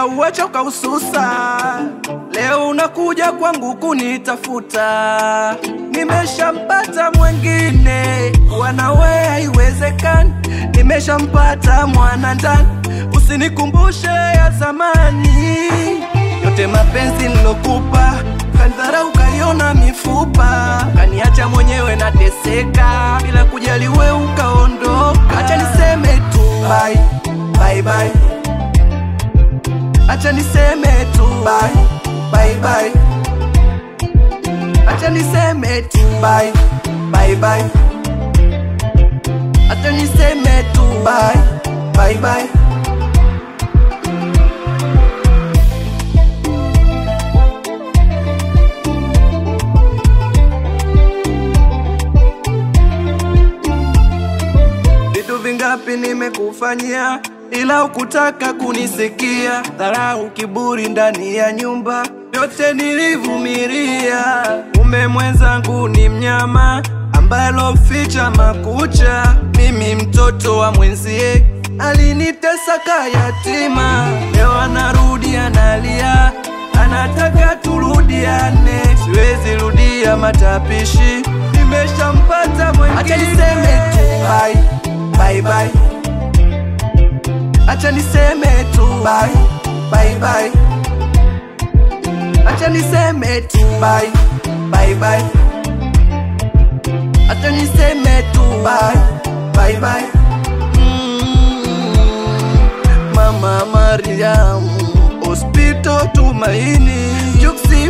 ukauacha ukaususa. Leo unakuja kwangu kunitafuta. Nimeshampata mwengine, wanawe haiwezekani. Nimeshampata mwana ndani, usinikumbushe ya zamani. Yote mapenzi nilokupa, kanidharau ukaiona mifupa. Kaniacha mwenyewe nateseka, bila kujali we ukaondoka. Acha niseme tu bye, bye bye. Acha niseme tu bye, bye bye. Acha niseme tu bye, bye bye. Acha niseme tu bye, bye bye. Vitu vingapi nimekufanyia, ila ukutaka kunisikia. Dharau, kiburi ndani ya nyumba, yote nilivumilia. Mume mwenzangu ni mnyama ambaye loficha makucha. Mimi mtoto wa mwenzie, alinitesa kayatima. Leo anarudi analia, anataka turudiane. Siwezi rudia matapishi, nimeshampata mwengine. Acha niseme tu bye, bye bye. Acha niseme tu bye, bye bye. Acha niseme tu bye, bye bye. Acha niseme tu bye, bye bye. Mama Mariam, Hospital Tumaini, Juksi